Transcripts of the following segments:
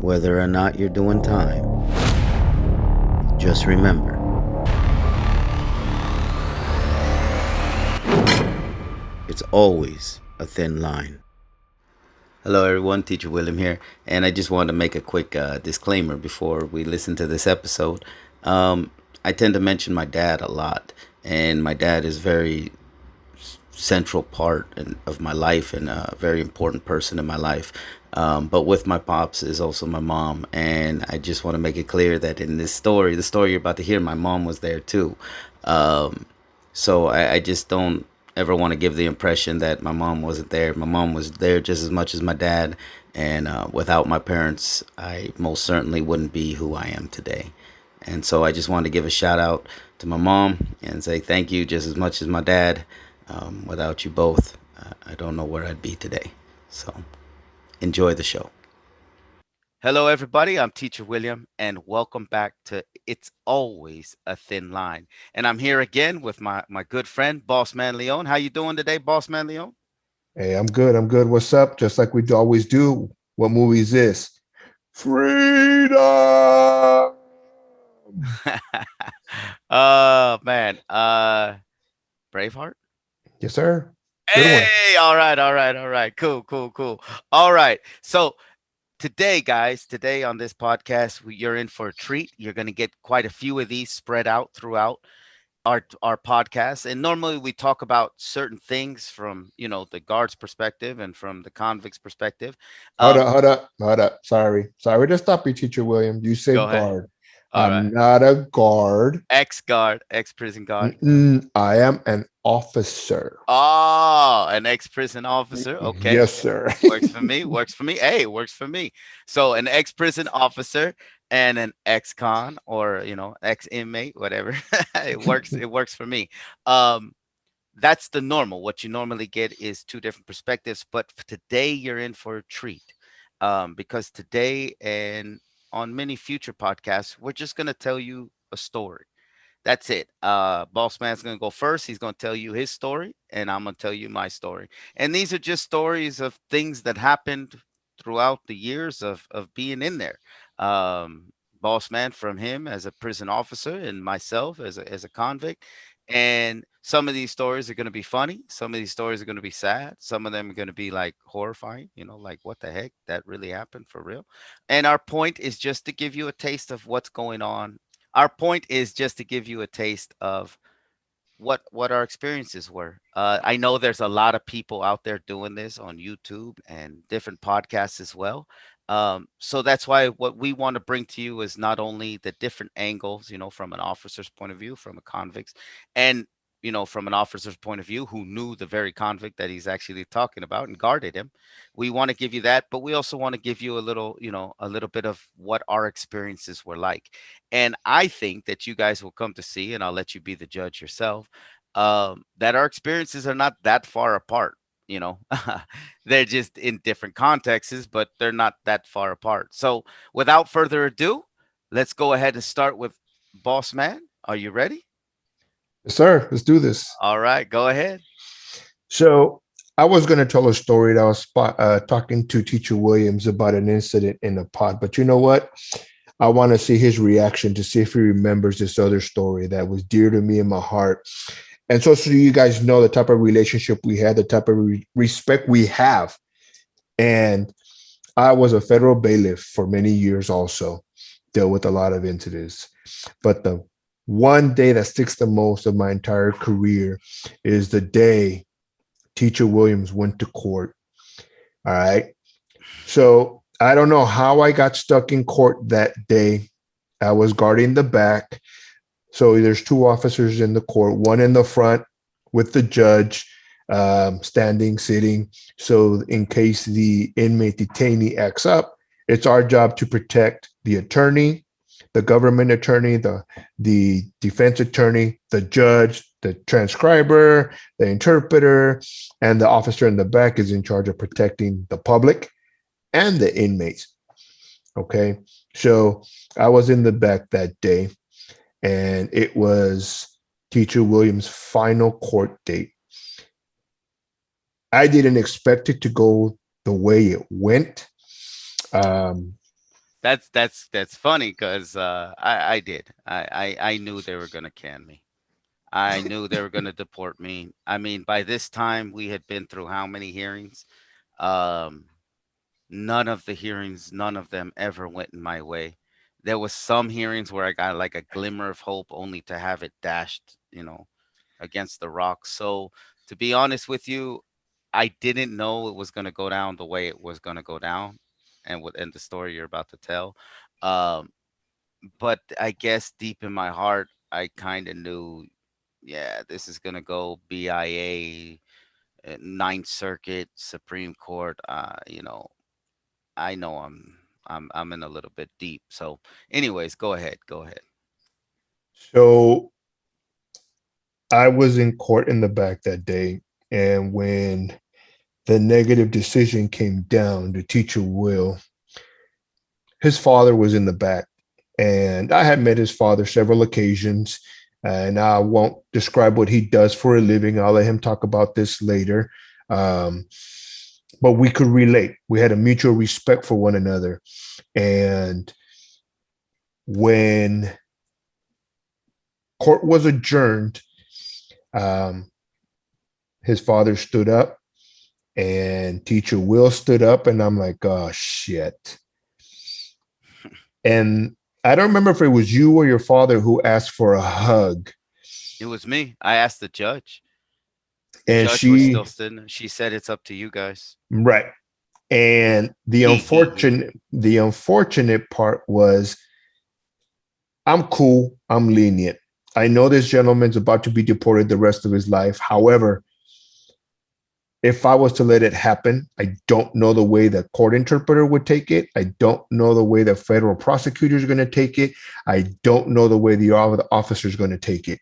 Whether or not you're doing time, just remember, it's always a thin line. Hello, everyone. Teacher William here, and I just wanted to make a quick disclaimer before we listen to this episode. I tend to mention my dad a lot, and my dad is very central part of my life and a very important person in my life. But with my pops is also my mom, and I just want to make it clear that in this story, the story you're about to hear, my mom was there too. Um, so I just don't ever want to give the impression that my mom wasn't there. My mom was there just as much as my dad, and without my parents, I most certainly wouldn't be who I am today. And so I just wanted to give a shout out to my mom and say thank you just as much as my dad. Without you both, I don't know where I'd be today. So enjoy the show. Hello, everybody. I'm Teacher William, and welcome back to It's Always a Thin Line. And I'm here again with my good friend, Boss Man Leon. How you doing today, Boss Man Leon? Hey, I'm good. I'm good. What's up? Just like we always do. What movie is this? Freedom. Oh man, Braveheart. Yes, sir. Good one. Hey, all right, all right, all right. Cool, cool, cool. All right. So today, guys, today on this podcast, you're in for a treat. You're going to get quite a few of these spread out throughout our podcast. And normally we talk about certain things from the guard's perspective and from the convict's perspective. Hold Um, up, hold up, hold up. Sorry to stop you, Teacher William. You go said ahead. guard. All right. I'm not a guard. Ex guard, ex prison guard. I am an officer. Oh, an ex prison officer. Okay. Yes, sir. Works for me. Works for me. Hey, works for me. So an ex-prison officer and an ex-con or ex-inmate, whatever. It works. It works for me. Um, that's the normal. What you normally get is two different perspectives, but today you're in for a treat. Because today and on many future podcasts, we're just gonna tell you a story. That's it. Boss Man's gonna go first. He's gonna tell you his story, and I'm gonna tell you my story. And these are just stories of things that happened throughout the years of being in there. Boss Man from him as a prison officer, and myself as a convict. And some of these stories are gonna be funny. Some of these stories are gonna be sad. Some of them are gonna be like horrifying. Like what the heck that really happened for real. And our point is just to give you a taste of what's going on. Our point is just to give you a taste of what our experiences were. I know there's a lot of people out there doing this on YouTube and different podcasts as well. So that's why what we want to bring to you is not only the different angles, from an officer's point of view, from a convict's, and from an officer's point of view who knew the very convict that he's actually talking about and guarded him. We want to give you that, but we also want to give you a little bit of what our experiences were like. And I think that you guys will come to see, and I'll let you be the judge yourself, that our experiences are not that far apart. You know, they're just in different contexts, but they're not that far apart. So, without further ado, let's go ahead and start with Boss Man. Are you ready? Yes, sir. Let's do this. All right, go ahead. So I was going to tell a story that I was talking to Teacher Williams about an incident in the pod, but you know what? I want to see his reaction to see if he remembers this other story that was dear to me in my heart. And so you guys know the type of relationship we had, the type of respect we have. And I was a federal bailiff for many years also, dealt with a lot of incidents. But the one day that sticks the most of my entire career is the day Teacher Williams went to court. All right. So I don't know how I got stuck in court that day. I was guarding the back. So there's two officers in the court, one in the front with the judge, standing, sitting. So in case the inmate detainee acts up, it's our job to protect the attorney, the government attorney, the defense attorney, the judge, the transcriber, the interpreter, and the officer in the back is in charge of protecting the public and the inmates. Okay. So I was in the back that day, and it was Teacher Williams' final court date. I didn't expect it to go the way it went. Um, That's funny because I did. I knew they were gonna can me. I knew they were gonna deport me. I mean, by this time we had been through how many hearings? Um, None of the hearings, none of them ever went in my way. There was some hearings where I got like a glimmer of hope, only to have it dashed, against the rocks. So to be honest with you, I didn't know it was gonna go down the way it was gonna go down, and the story you're about to tell. Um, but I guess deep in my heart, I kind of knew, yeah, this is gonna go BIA, Ninth Circuit, Supreme Court. I know I'm in a little bit deep. So, anyways, go ahead, go ahead. So I was in court in the back that day, and when the negative decision came down, the teacher will, his father was in the back, and I had met his father several occasions. And I won't describe what he does for a living. I'll let him talk about this later. Um, but we could relate. We had a mutual respect for one another. And when court was adjourned, um, his father stood up and teacher Will stood up. And I'm like, oh, shit. And I don't remember if it was you or your father who asked for a hug. It was me. I asked the judge. The And judge was still she, sitting. She said it's up to you guys. right. And He. the unfortunate part was I'm cool. I'm lenient. I know this gentleman's about to be deported the rest of his life. However, if I was to let it happen, I don't know the way the court interpreter would take it. I don't know the way the federal prosecutor is going to take it. I don't know the way the officer is going to take it.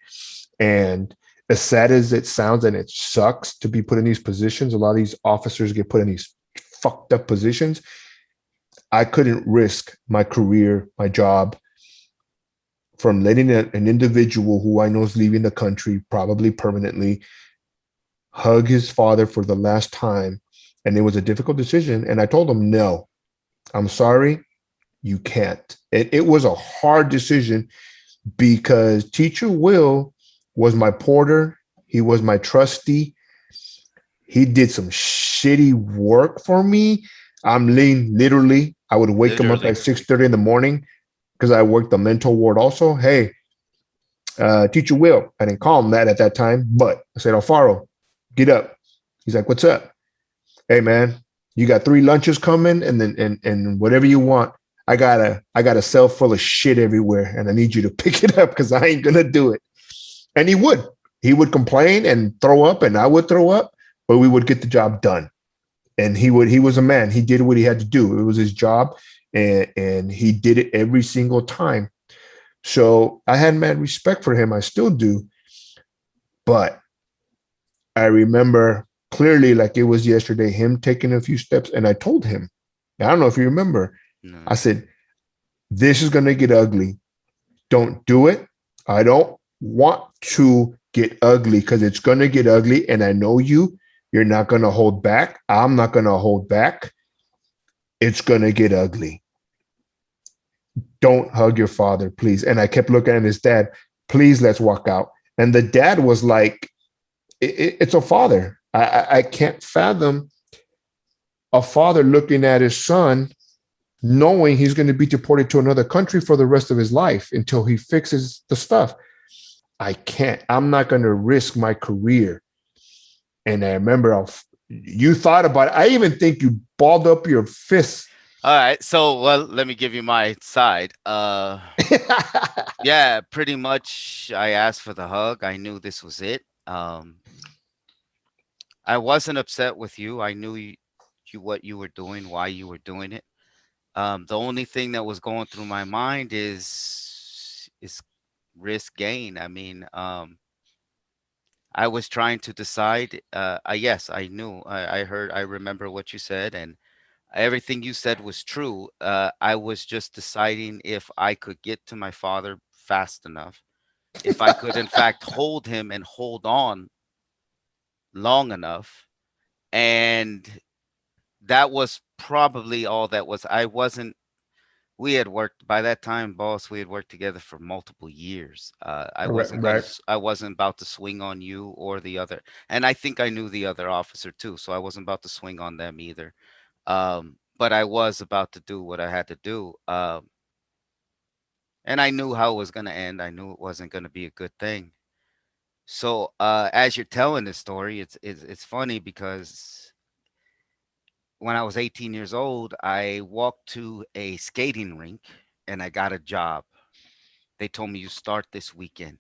And as sad as it sounds, and it sucks to be put in these positions, a lot of these officers get put in these fucked up positions. I couldn't risk my career, my job, from letting an individual who I know is leaving the country, probably permanently, hug his father for the last time. And it was a difficult decision. And I told him, no, I'm sorry, you can't. It was a hard decision because Teacher Will was my porter, he was my trustee. He did some shitty work for me. I'm literally, I would wake him up at Literally. 6:30 in the morning because I worked the mental ward also. Hey, Teacher Will. I didn't call him that at that time, but I said, Alfaro, get up. He's like, what's up? Hey man, you got 3 lunches coming and whatever you want. I got a cell full of shit everywhere and I need you to pick it up because I ain't gonna do it. And he would. He would complain and throw up and I would throw up, but we would get the job done. And he was a man. He did what he had to do. It was his job and he did it every single time. So I had mad respect for him. I still do. But I remember clearly, like it was yesterday, him taking a few steps. And I told him, I don't know if you remember, I No. said, this is going to get ugly. Don't do it. I don't want to get ugly because it's going to get ugly. And I know you. You're not going to hold back. I'm not going to hold back. It's going to get ugly. Don't hug your father, please. And I kept looking at his dad. Please, let's walk out. And the dad was like, it's a father. I can't fathom a father looking at his son knowing he's going to be deported to another country for the rest of his life until he fixes the stuff. I can't. I'm not going to risk my career. And I remember you thought about it. I even think you balled up your fists. All right. So, well, let me give you my side. Yeah, pretty much. I asked for the hug. I knew this was it. I wasn't upset with you. I knew you what you were doing, why you were doing it. The only thing that was going through my mind is risk gain. I mean, I was trying to decide. Yes, I knew. I heard. I remember what you said, and everything you said was true. I was just deciding if I could get to my father fast enough, if I could, in fact, hold him and hold on long enough, and that was probably all that was. I wasn't. We had worked by that time, boss. We had worked together for multiple years. Right, right. I wasn't about to swing on you or the other, and I think I knew the other officer too, so I wasn't about to swing on them either. But I was about to do what I had to do, and I knew how it was going to end. I knew it wasn't going to be a good thing. So, as you're telling this story, it's funny because when I was 18 years old, I walked to a skating rink and I got a job. They told me you start this weekend.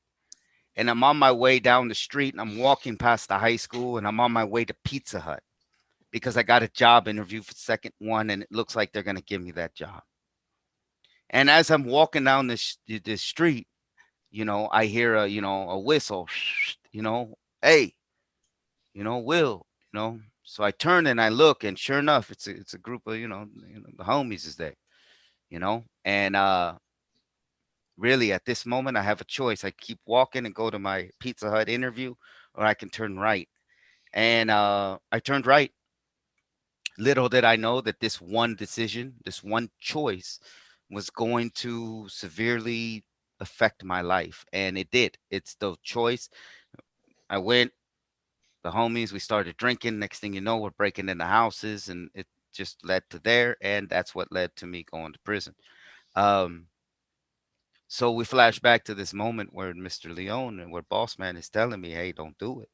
And I'm on my way down the street and I'm walking past the high school and I'm on my way to Pizza Hut because I got a job interview for second one and it looks like they're going to give me that job. And as I'm walking down this street, I hear a whistle, hey, Will, So I turn and I look and sure enough, it's a group of, the homies is there, and really, at this moment, I have a choice. I keep walking and go to my Pizza Hut interview, or I can turn right. And I turned right. Little did I know that this one decision, this one choice, was going to severely affect my life. And it did. It's the choice. I went, the homies, we started drinking. Next thing you know, we're breaking into houses, and it just led to there. And that's what led to me going to prison. Um, So we flash back to this moment where Mr. Leone and where Boss Man is telling me, "Hey, don't do it."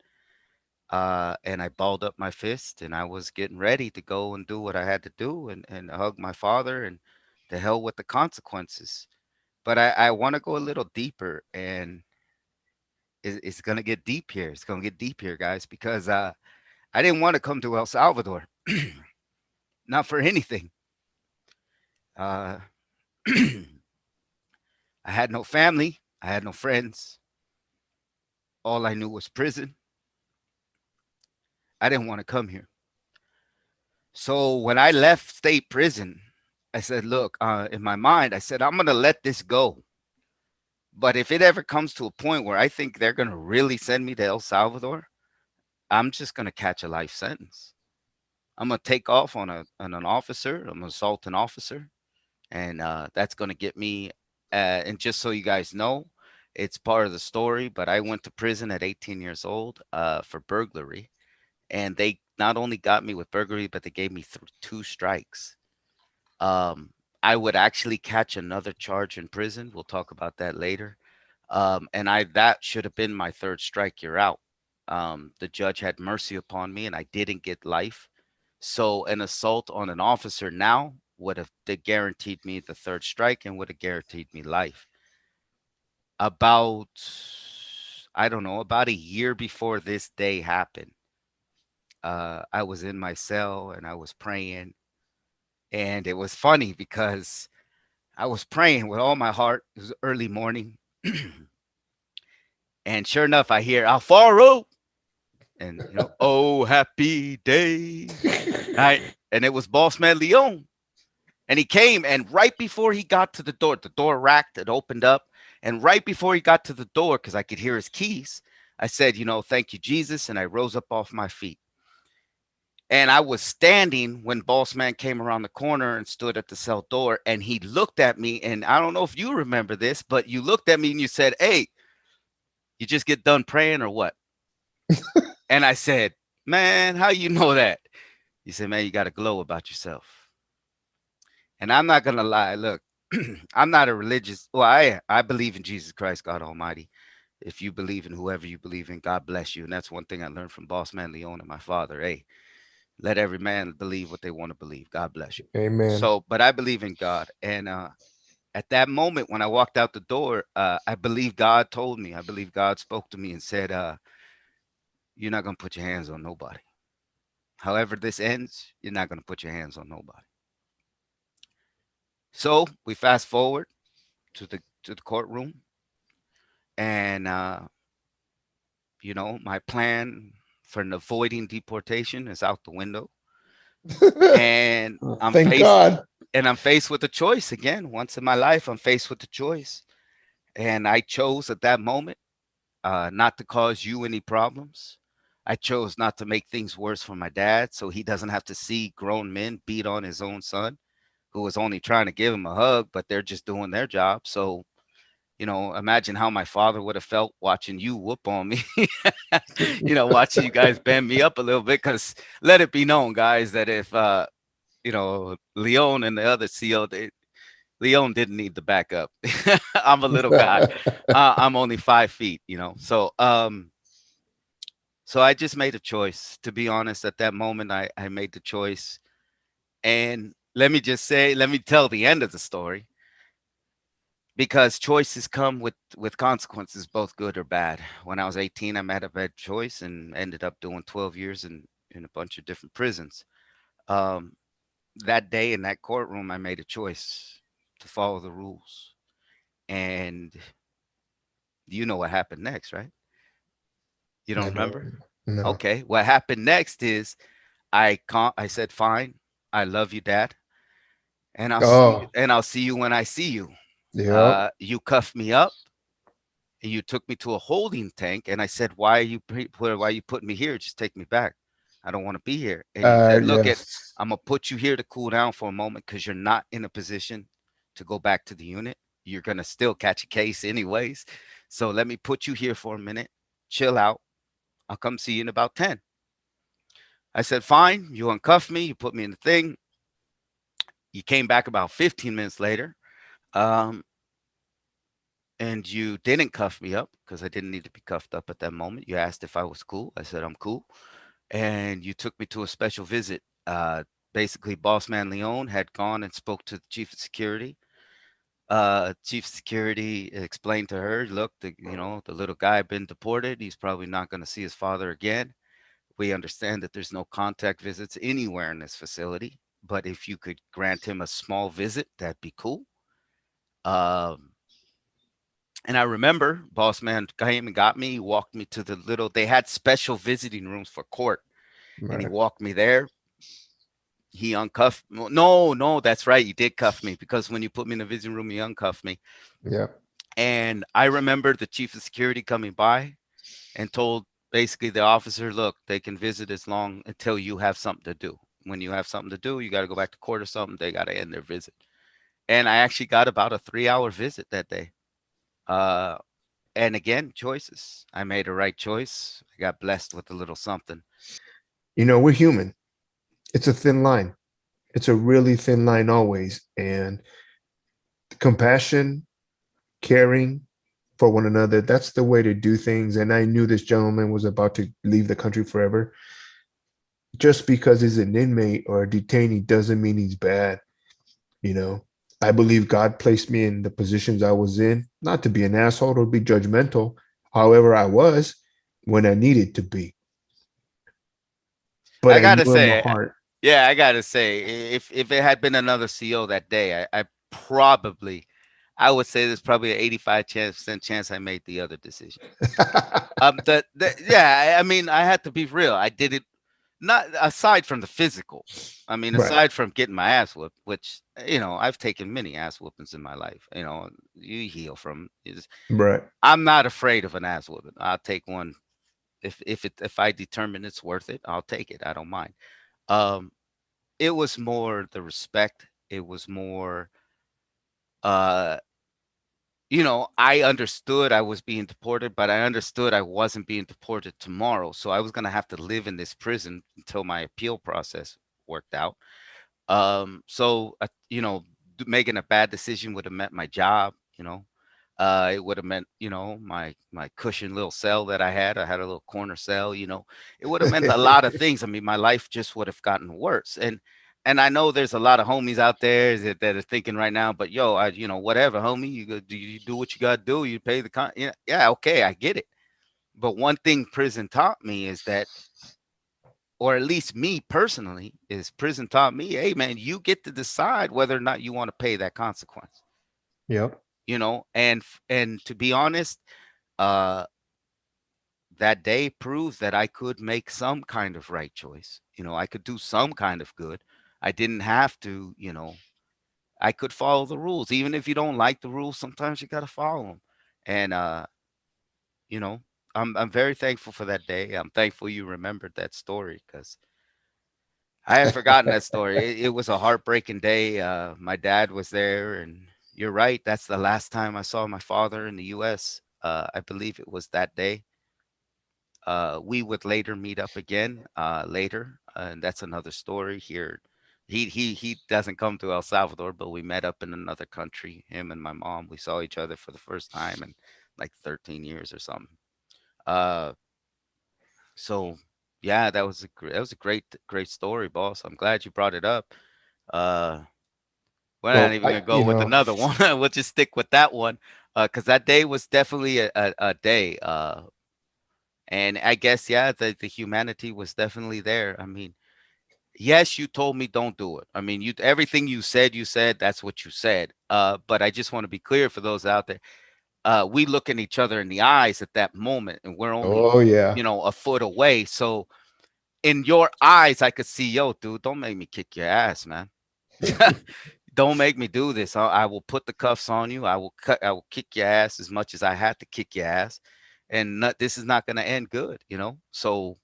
And I balled up my fist, and I was getting ready to go and do what I had to do, and hug my father, and to hell with the consequences. But I want to go a little deeper, and it's gonna get deep here. It's gonna get deep here, guys, because I didn't want to come to El Salvador, not for anything. Uh, I had no family, I had no friends. All I knew was prison. I didn't want to come here. So when I left state prison, I said, look, in my mind, I said, I'm going to let this go. But if it ever comes to a point where I think they're going to really send me to El Salvador, I'm just going to catch a life sentence. I'm going to take off on an officer. I'm going to assault an officer. And that's going to get me. And just so you guys know, it's part of the story, but I went to prison at 18 years old for burglary. And they not only got me with burglary, but they gave me two strikes. Um, I would actually catch another charge in prison. We'll talk about that later. And I that should have been my third strike. You're out. The judge had mercy upon me, and I didn't get life. So an assault on an officer now would have guaranteed me the third strike and would have guaranteed me life. About I don't know, about a year before this day happened, I was in my cell and I was praying, and it was funny because I was praying with all my heart. It was early morning. And sure enough, I hear Alfaro and, oh, happy day. Right. And it was Boss Man Leon. And he came, and right before he got to the door racked, it opened up. And right before he got to the door, because I could hear his keys, I said, thank you, Jesus. And I rose up off my feet. And I was standing when Boss Man came around the corner and stood at the cell door. And he looked at me. And I don't know if you remember this, but you looked at me and you said, hey, you just get done praying or what? And I said, man, how you know that? He said, man, you got a glow about yourself. And I'm not going to lie. Look, I'm not a religious, well, I believe in Jesus Christ, God Almighty. If you believe in whoever you believe in, God bless you. And that's one thing I learned from Boss Man Leon and my father. Hey, let every man believe what they want to believe. God bless you. Amen. So, but I believe in God. And at that moment, when I walked out the door, I believe God told me, I believe God spoke to me and said, you're not going to put your hands on nobody. However this ends, you're not going to put your hands on nobody. So we fast forward to the courtroom, and my plan for avoiding deportation is out the window, and I'm Thank faced God. and I'm faced with a choice again. Once in my life, I'm faced with a choice, and I chose at that moment not to cause you any problems. I chose not to make things worse for my dad, so he doesn't have to see grown men beat on his own son, who was only trying to give him a hug, but they're just doing their job. So, imagine how my father would have felt watching you whoop on me, watching you guys band me up a little bit. Because let it be known, guys, that if, Leon and the other CO, Leon didn't need the backup. I'm a little guy. I'm only 5 feet, So I just made a choice. To be honest, at that moment, I made the choice. And let me tell the end of the story, because choices come with consequences, both good or bad. When I was 18, I made a bad choice and ended up doing 12 years in a bunch of different prisons. Um, that day in that courtroom, I made a choice to follow the rules. And you know what happened next, right? You don't I don't remember? know. Okay. What happened next is I said, "Fine. I love you, Dad, and Oh, I'll see you when I see you." yep. You cuffed me up and you took me to a holding tank, and I said, why are you putting me here? Just take me back. I don't want to be here." And you said, "Look, Yes. I'm gonna put you here to cool down for a moment because you're not in a position to go back to the unit. You're gonna still catch a case anyways. So let me put you here for a minute. Chill out. I'll come see you in about 10." I said, "Fine." You uncuffed me. You put me in the thing. You came back about 15 minutes later. Um, and you didn't cuff me up because I didn't need to be cuffed up at that moment. You asked if I was cool. I said, "I'm cool." And you took me to a special visit. Basically, Boss Man Leone had gone and spoke to the chief of security. Chief of security explained to her, "Look, the little guy been deported. He's probably not going to see his father again. We understand that there's no contact visits anywhere in this facility, but if you could grant him a small visit, that'd be cool." Um, and I remember Boss Man came and got me. He walked me to they had special visiting rooms for court, and he Right. walked me there. He uncuffed. No, no, that's right. You did cuff me, because when you put me in the visiting room, you uncuffed me. Yep. And I remember the chief of security coming by and told basically the officer, "Look, they can visit as long until you have something to do. When you have something to do, you got to go back to court or something. They got to end their visit." And I actually got about a 3 hour visit that day. Uh, and again, choices. I made a right choice. I got blessed with a little something. We're human. It's a thin line. It's a really thin line always. And compassion, caring for one another, that's the way to do things. And I knew this gentleman was about to leave the country forever. Just because he's an inmate or a detainee doesn't mean he's bad. You know, I believe God placed me in the positions I was in, not to be an asshole or be judgmental. However, I was when I needed to be. But I I gotta knew in my say, heart, yeah, I gotta say, if it had been another CO that day, I probably, I would say there's probably an 85% chance I made the other decision. Yeah, I mean, I had to be real. I did it not aside from the physical. I mean, right, aside from getting my ass whooped, which I've taken many ass whoopings in my life. You heal from. right. I'm not afraid of an ass whooping. I'll take one if I determine it's worth it. I'll take it. I don't mind. Um, it was more the respect. It was more, uh, I understood I was being deported, but I understood I wasn't being deported tomorrow. So I was gonna have to live in this prison until my appeal process worked out. Making a bad decision would have meant my job. It would have meant, my cushion little cell that I had. I had a little corner cell. It would have meant a lot of things. I mean, my life just would have gotten worse. And I know there's a lot of homies out there that are thinking right now, but yo, whatever, homie, you do what you got to do. You pay the yeah, okay, I get it. But one thing prison taught me is that, or at least me personally, is prison taught me, hey man, you get to decide whether or not you want to pay that consequence. Yep. And to be honest, uh that day proves that I could make some kind of right choice. I could do some kind of good. I didn't have to, I could follow the rules. Even if you don't like the rules, sometimes you got to follow them. And you know, I'm very thankful for that day. I'm thankful you remembered that story, because I had forgotten that story. It was a heartbreaking day. My dad was there, and you're right. That's the last time I saw my father in the U.S. I believe it was that day. We would later meet up again later, and that's another story here. He doesn't come to El Salvador, but we met up in another country. Him and my mom. We saw each other for the first time in like 13 years or something. Uh, so yeah, that was a great story, boss. I'm glad you brought it up. Uh, we're not Well, even gonna go with another one. We'll just stick with that one, because that day was definitely a day. And I guess yeah, the humanity was definitely there. I mean, yes, you told me don't do it. I mean, you everything you said that's what you said. But I just want to be clear for those out there. We looking each other in the eyes at that moment, and we're only oh yeah. a foot away. So in your eyes, I could see, yo, dude, don't make me kick your ass, man. Don't make me do this. I will put the cuffs on you. I will kick your ass as much as I had to kick your ass, and this is not going to end good. So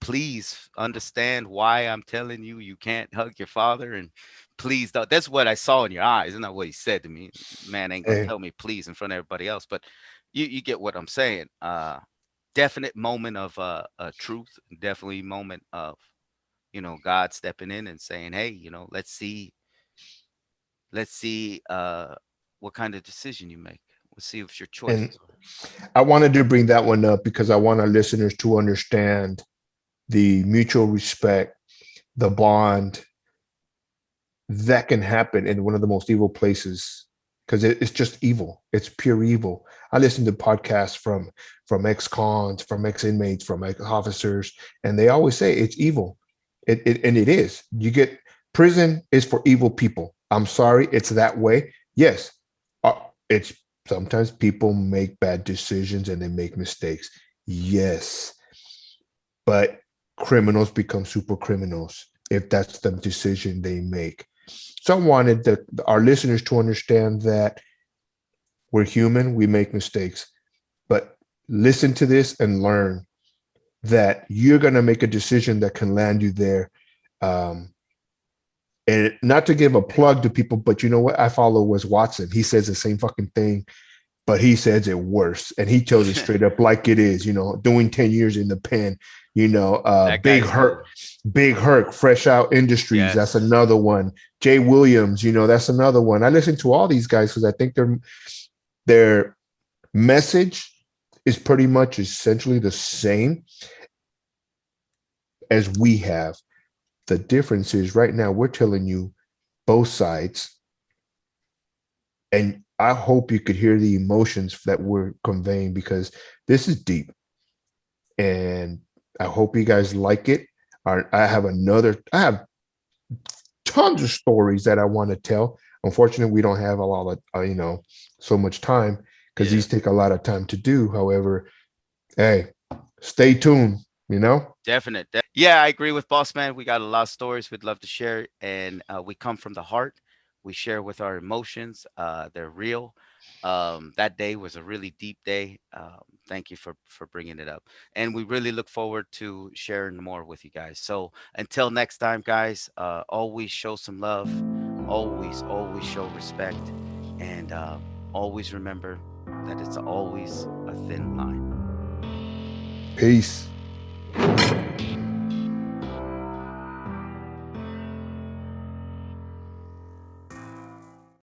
please understand why I'm telling you you can't hug your father, and please don't. That's what I saw in your eyes, and not what he said to me. Man ain't gonna Hey, tell me please in front of everybody else, but you get what I'm saying. Definite moment of truth, definitely moment of God stepping in and saying, hey, let's see what kind of decision you make. Let's see if your and choices are. I wanted to bring that one up because I want our listeners to understand the mutual respect, the bond that can happen in one of the most evil places because it's just evil. It's pure evil. I listen to podcasts from ex-cons, from ex-inmates, from ex-officers, and they always say it's evil. And it is. You get prison is for evil people. I'm sorry, it's that way. Yes, it's sometimes people make bad decisions and they make mistakes. Yes, but criminals become super criminals if that's the decision they make. So I wanted our listeners to understand that we're human, we make mistakes, but listen to this and learn that you're going to make a decision that can land you there. Um, and not to give a plug to people, but you know what? I follow Wes Watson. He says the same fucking thing, but he says it worse. And he tells it straight up like it is, doing 10 years in the pen, That guy's good. Big Herc, Fresh Out Industries. That's Yes. another one. Jay Williams, that's another one. I listen to all these guys because I think their message is pretty much essentially the same as we have. The difference is right now we're telling you both sides, and I hope you could hear the emotions that we're conveying because this is deep, and I hope you guys like it. I have tons of stories that I want to tell. Unfortunately, we don't have a lot of so much time because Yeah. these take a lot of time to do. However, hey, stay tuned. Definite. Yeah, I agree with Boss Man. We got a lot of stories we'd love to share, and we come from the heart. We share with our emotions. They're real. That day was a really deep day. Thank you for bringing it up, and we really look forward to sharing more with you guys. So until next time, guys, always show some love. Always show respect, and always remember that it's always a thin line. Peace.